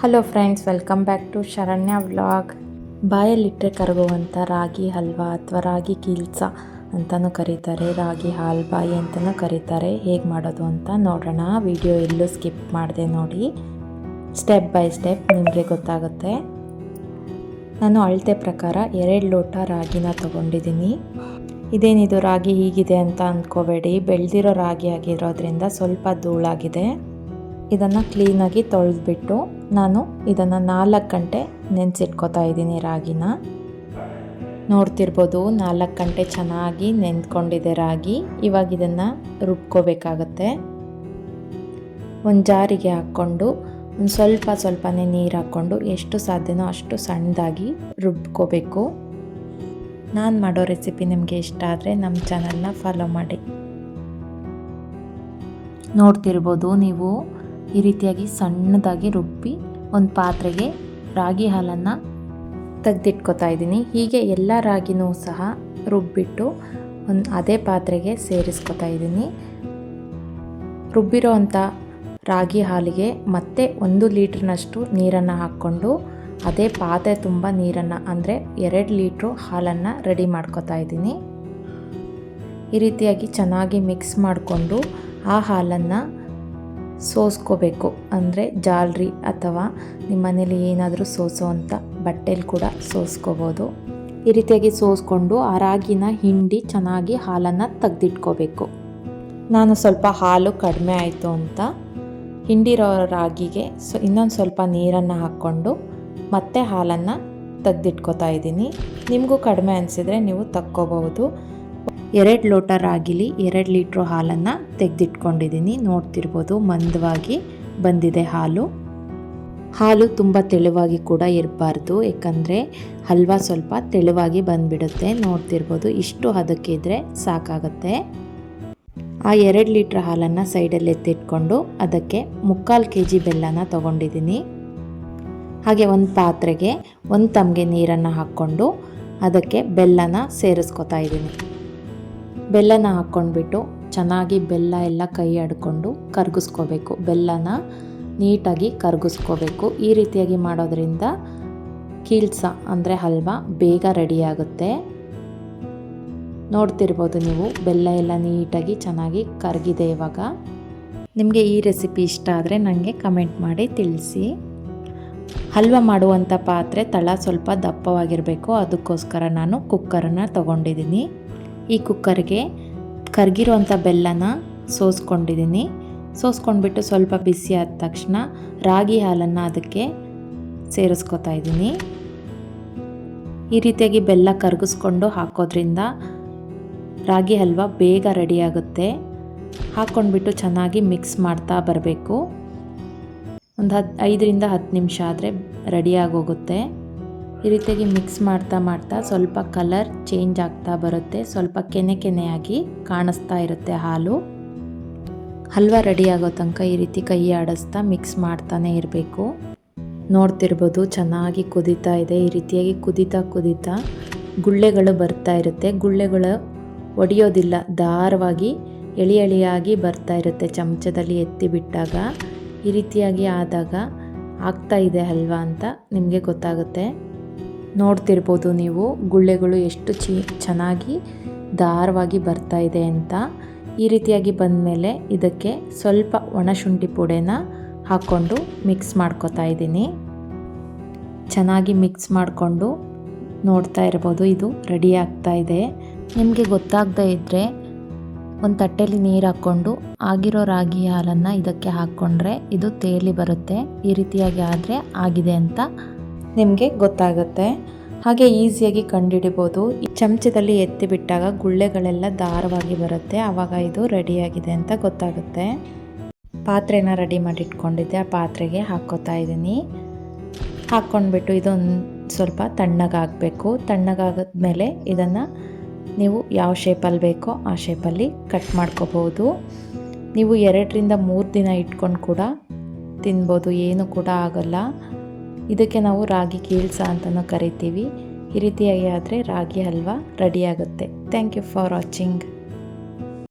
Hello friends, welcome back to Sharanya vlog. ಬಾಯಲ್ಲಿಟ್ಟರೆ ಕರಗುವಂಥ ರಾಗಿ ಹಲ್ವಾ ಅಥವಾ ರಾಗಿ ಕೀಲ್ಸ ಅಂತಲೂ ಕರೀತಾರೆ, ರಾಗಿ ಹಾಲ್ಬಾಯಿ ಅಂತಲೂ ಕರೀತಾರೆ. ಹೇಗೆ ಮಾಡೋದು ಅಂತ ನೋಡೋಣ. ವಿಡಿಯೋ ಎಲ್ಲೂ ಸ್ಕಿಪ್ ಮಾಡಿದೆ ನೋಡಿ, ಸ್ಟೆಪ್ ಬೈ ಸ್ಟೆಪ್ ನಿಮಗೆ ಗೊತ್ತಾಗುತ್ತೆ. ನಾನು ಅಳತೆ ಪ್ರಕಾರ 2 ಲೋಟ ರಾಗಿನ ತೊಗೊಂಡಿದ್ದೀನಿ. ಇದೇನಿದು ರಾಗಿ ಹೀಗಿದೆ ಅಂತ ಅಂದ್ಕೋಬೇಡಿ, ಬೆಳೆದಿರೋ ರಾಗಿ ಆಗಿರೋದ್ರಿಂದ ಸ್ವಲ್ಪ ಧೂಳಾಗಿದೆ. ಇದನ್ನು ಕ್ಲೀನಾಗಿ ತೊಳೆದ್ಬಿಟ್ಟು ನಾನು ಇದನ್ನು 4 ಗಂಟೆ ನೆನೆಸಿಟ್ಕೋತಾ ಇದ್ದೀನಿ. ರಾಗಿನ ನೋಡ್ತಿರ್ಬೋದು, 4 ಗಂಟೆ ಚೆನ್ನಾಗಿ ನೆಂದ್ಕೊಂಡಿದೆ ರಾಗಿ. ಇವಾಗ ಇದನ್ನು ರುಬ್ಕೋಬೇಕಾಗತ್ತೆ. ಒಂದು ಜಾರಿಗೆ ಹಾಕ್ಕೊಂಡು ಒಂದು ಸ್ವಲ್ಪನೇ ನೀರು ಹಾಕ್ಕೊಂಡು ಎಷ್ಟು ಸಾಧ್ಯನೋ ಅಷ್ಟು ಸಣ್ಣದಾಗಿ ರುಬ್ಕೋಬೇಕು. ನಾನು ಮಾಡೋ ರೆಸಿಪಿ ನಿಮಗೆ ಇಷ್ಟ ಆದರೆ ನಮ್ಮ ಚಾನಲ್ನ ಫಾಲೋ ಮಾಡಿ. ನೋಡ್ತಿರ್ಬೋದು ನೀವು, ಈ ರೀತಿಯಾಗಿ ಸಣ್ಣದಾಗಿ ರುಬ್ಬಿ ಒಂದು ಪಾತ್ರೆಗೆ ರಾಗಿ ಹಾಲನ್ನು ತೆಗೆದಿಟ್ಕೋತಾ ಇದ್ದೀನಿ. ಹೀಗೆ ಎಲ್ಲ ರಾಗಿನೂ ಸಹ ರುಬ್ಬಿಟ್ಟು ಅದೇ ಪಾತ್ರೆಗೆ ಸೇರಿಸ್ಕೊತಾ ಇದ್ದೀನಿ. ರುಬ್ಬಿರೋ ಅಂಥ ರಾಗಿ ಹಾಲಿಗೆ ಮತ್ತೆ 1 ಲೀಟ್ರ್ನಷ್ಟು ನೀರನ್ನು ಹಾಕ್ಕೊಂಡು ಅದೇ ಪಾತ್ರೆ ತುಂಬ ನೀರನ್ನು ಅಂದರೆ 2 ಲೀಟ್ರು ಹಾಲನ್ನು ರೆಡಿ ಮಾಡ್ಕೊತಾ ಇದ್ದೀನಿ. ಈ ರೀತಿಯಾಗಿ ಚೆನ್ನಾಗಿ ಮಿಕ್ಸ್ ಮಾಡಿಕೊಂಡು ಆ ಹಾಲನ್ನು ಸೋಸ್ಕೋಬೇಕು. ಅಂದರೆ ಜಾಲರಿ ಅಥವಾ ನಿಮ್ಮ ಮನೇಲಿ ಏನಾದರೂ ಸೋಸೋ ಅಂಥ ಬಟ್ಟೆಲಿ ಕೂಡ ಸೋಸ್ಕೋಬೋದು. ಈ ರೀತಿಯಾಗಿ ಸೋಸ್ಕೊಂಡು ಆ ರಾಗಿನ ಹಿಂಡಿ ಚೆನ್ನಾಗಿ ಹಾಲನ್ನು ತೆಗೆದಿಟ್ಕೋಬೇಕು. ನಾನು ಸ್ವಲ್ಪ ಹಾಲು ಕಡಿಮೆ ಆಯಿತು ಅಂತ ಹಿಂಡಿರೋ ರಾಗಿಗೆ ಇನ್ನೊಂದು ಸ್ವಲ್ಪ ನೀರನ್ನು ಹಾಕ್ಕೊಂಡು ಮತ್ತೆ ಹಾಲನ್ನು ತೆಗೆದಿಟ್ಕೋತಾ ಇದ್ದೀನಿ. ನಿಮಗೂ ಕಡಿಮೆ ಅನಿಸಿದರೆ ನೀವು ತಕ್ಕೋಬಹುದು. 2 ಲೋಟ ರಾಗಿಲಿ 2 ಲೀಟ್ರು ಹಾಲನ್ನು ತೆಗೆದಿಟ್ಕೊಂಡಿದ್ದೀನಿ. ನೋಡ್ತಿರ್ಬೋದು, ಮಂದವಾಗಿ ಬಂದಿದೆ ಹಾಲು. ಹಾಲು ತುಂಬ ತೆಳುವಾಗಿ ಕೂಡ ಇರಬಾರ್ದು, ಏಕೆಂದರೆ ಹಲ್ವಾ ಸ್ವಲ್ಪ ತೆಳುವಾಗಿ ಬಂದುಬಿಡುತ್ತೆ. ನೋಡ್ತಿರ್ಬೋದು, ಇಷ್ಟು ಹದಕ್ಕಿದ್ರೆ ಸಾಕಾಗುತ್ತೆ. ಆ 2 ಲೀಟ್ರ್ ಹಾಲನ್ನು ಸೈಡಲ್ಲಿ ಎತ್ತಿಟ್ಕೊಂಡು ಅದಕ್ಕೆ 3/4 kg ಬೆಲ್ಲನ ತೊಗೊಂಡಿದ್ದೀನಿ. ಹಾಗೆ ಒಂದು ಪಾತ್ರೆಗೆ 1 ತಮ್ಗೆ ನೀರನ್ನು ಹಾಕ್ಕೊಂಡು ಅದಕ್ಕೆ ಬೆಲ್ಲನ ಸೇರಿಸ್ಕೊತಾ ಇದ್ದೀನಿ. ಬೆಲ್ಲನ ಹಾಕ್ಕೊಂಡ್ಬಿಟ್ಟು ಚೆನ್ನಾಗಿ ಬೆಲ್ಲ ಎಲ್ಲ ಕೈ ಆಡಿಕೊಂಡು ಕರಗಿಸ್ಕೋಬೇಕು. ಬೆಲ್ಲನ ನೀಟಾಗಿ ಕರಗಿಸ್ಕೋಬೇಕು. ಈ ರೀತಿಯಾಗಿ ಮಾಡೋದ್ರಿಂದ ಕೀಲ್ಸ ಅಂದರೆ ಹಲ್ವಾ ಬೇಗ ರೆಡಿಯಾಗುತ್ತೆ. ನೋಡ್ತಿರ್ಬೋದು ನೀವು, ಬೆಲ್ಲ ಎಲ್ಲ ನೀಟಾಗಿ ಚೆನ್ನಾಗಿ ಕರಗಿದೆ. ಇವಾಗ ನಿಮಗೆ ಈ ರೆಸಿಪಿ ಇಷ್ಟ ಆದರೆ ನನಗೆ ಕಮೆಂಟ್ ಮಾಡಿ ತಿಳಿಸಿ. ಹಲ್ವಾ ಮಾಡುವಂಥ ಪಾತ್ರೆ ತಳ ಸ್ವಲ್ಪ ದಪ್ಪವಾಗಿರಬೇಕು, ಅದಕ್ಕೋಸ್ಕರ ನಾನು ಕುಕ್ಕರನ್ನು ತೊಗೊಂಡಿದ್ದೀನಿ. ಈ ಕುಕ್ಕರ್ಗೆ ಕರಗಿರುವಂಥ ಬೆಲ್ಲನ ಸೋಸ್ಕೊಂಡಿದ್ದೀನಿ. ಸೋಸ್ಕೊಂಡ್ಬಿಟ್ಟು ಸ್ವಲ್ಪ ಬಿಸಿ ಆದ ತಕ್ಷಣ ರಾಗಿ ಹಾಲನ್ನು ಅದಕ್ಕೆ ಸೇರಿಸ್ಕೊತಾ ಇದ್ದೀನಿ. ಈ ರೀತಿಯಾಗಿ ಬೆಲ್ಲ ಕರಗಿಸ್ಕೊಂಡು ಹಾಕೋದ್ರಿಂದ ರಾಗಿ ಹಲ್ವಾ ಬೇಗ ರೆಡಿಯಾಗುತ್ತೆ. ಹಾಕ್ಕೊಂಡ್ಬಿಟ್ಟು ಚೆನ್ನಾಗಿ ಮಿಕ್ಸ್ ಮಾಡ್ತಾ ಬರಬೇಕು. ಒಂದು 5ರಿಂದ 10 ನಿಮಿಷ ಆದರೆ ರೆಡಿಯಾಗೋಗುತ್ತೆ. ಈ ರೀತಿಯಾಗಿ ಮಿಕ್ಸ್ ಮಾಡ್ತಾ ಸ್ವಲ್ಪ ಕಲರ್ ಚೇಂಜ್ ಆಗ್ತಾ ಬರುತ್ತೆ. ಸ್ವಲ್ಪ ಕೆನೆಯಾಗಿ ಕಾಣಿಸ್ತಾ ಇರುತ್ತೆ ಹಾಲು. ಹಲ್ವಾ ರೆಡಿ ಆಗೋ ತನಕ ಈ ರೀತಿ ಕೈ ಆಡಿಸ್ತಾ ಮಿಕ್ಸ್ ಮಾಡ್ತಾನೆ ಇರಬೇಕು. ನೋಡ್ತಿರ್ಬೋದು, ಚೆನ್ನಾಗಿ ಕುದೀತಾ ಇದೆ. ಈ ರೀತಿಯಾಗಿ ಕುದೀತಾ ಗುಳ್ಳೆಗಳು ಬರ್ತಾ ಇರುತ್ತೆ. ಗುಳ್ಳೆಗಳು ಒಡೆಯೋದಿಲ್ಲ, ದಾರವಾಗಿ ಎಳೆಯಾಗಿ ಬರ್ತಾ ಇರುತ್ತೆ. ಚಮಚದಲ್ಲಿ ಎತ್ತಿ ಬಿಟ್ಟಾಗ ಈ ರೀತಿಯಾಗಿ ಆದಾಗ ಆಗ್ತಾ ಇದೆ ಹಲ್ವಾ ಅಂತ ನಿಮಗೆ ಗೊತ್ತಾಗುತ್ತೆ. ನೋಡ್ತಿರ್ಬೋದು ನೀವು, ಗುಳ್ಳೆಗಳು ಎಷ್ಟು ಚೆನ್ನಾಗಿ ದಾರವಾಗಿ ಬರ್ತಾ ಇದೆ ಅಂತ. ಈ ರೀತಿಯಾಗಿ ಬಂದಮೇಲೆ ಇದಕ್ಕೆ ಸ್ವಲ್ಪ ಒಣಶುಂಠಿ ಪುಡಿನ ಹಾಕ್ಕೊಂಡು ಮಿಕ್ಸ್ ಮಾಡ್ಕೊತಾ ಇದ್ದೀನಿ. ಚೆನ್ನಾಗಿ ಮಿಕ್ಸ್ ಮಾಡಿಕೊಂಡು ನೋಡ್ತಾ ಇರ್ಬೋದು, ಇದು ರೆಡಿ ಆಗ್ತಾ ಇದೆ. ನಿಮಗೆ ಗೊತ್ತಾಗದೇ ಇದ್ದರೆ ಒಂದು ತಟ್ಟೆಯಲ್ಲಿ ನೀರು ಹಾಕ್ಕೊಂಡು ಆಗಿರೋ ರಾಗಿ ಹಾಲನ್ನು ಇದಕ್ಕೆ ಹಾಕ್ಕೊಂಡ್ರೆ ಇದು ತೇಲಿ ಬರುತ್ತೆ. ಈ ರೀತಿಯಾಗಿ ಆದರೆ ಆಗಿದೆ ಅಂತ ನಿಮಗೆ ಗೊತ್ತಾಗುತ್ತೆ. ಹಾಗೆ ಈಸಿಯಾಗಿ ಕಂಡುಹಿಡಿಬೋದು. ಈ ಚಮಚದಲ್ಲಿ ಎತ್ತಿ ಬಿಟ್ಟಾಗ ಗುಳ್ಳೆಗಳೆಲ್ಲ ದಾರವಾಗಿ ಬರುತ್ತೆ, ಆವಾಗ ಇದು ರೆಡಿಯಾಗಿದೆ ಅಂತ ಗೊತ್ತಾಗುತ್ತೆ. ಪಾತ್ರೆನ ರೆಡಿ ಮಾಡಿ ಇಟ್ಕೊಂಡಿದ್ದೆ, ಆ ಪಾತ್ರೆಗೆ ಹಾಕ್ಕೋತಾ ಇದ್ದೀನಿ. ಹಾಕ್ಕೊಂಡ್ಬಿಟ್ಟು ಇದೊಂದು ಸ್ವಲ್ಪ ತಣ್ಣಗಾಗಬೇಕು. ತಣ್ಣಗಾಗದ್ಮೇಲೆ ಇದನ್ನು ನೀವು ಯಾವ ಶೇಪಲ್ಲಿ ಬೇಕೋ ಆ ಶೇಪಲ್ಲಿ ಕಟ್ ಮಾಡ್ಕೋಬೋದು. ನೀವು 2ರಿಂದ 3 ದಿನ ಇಟ್ಕೊಂಡು ಕೂಡ ತಿನ್ಬೋದು, ಏನು ಕೂಡ ಆಗೋಲ್ಲ. ಇದಕ್ಕೆ ನಾವು ರಾಗಿ ಕೀಲ್ಸ ಅಂತಲೂ ಕರಿತೀವಿ. ಈ ರೀತಿಯಾಗಿ ಆದರೆ ರಾಗಿ ಹಲ್ವಾ ರೆಡಿಯಾಗುತ್ತೆ. Thank you for watching.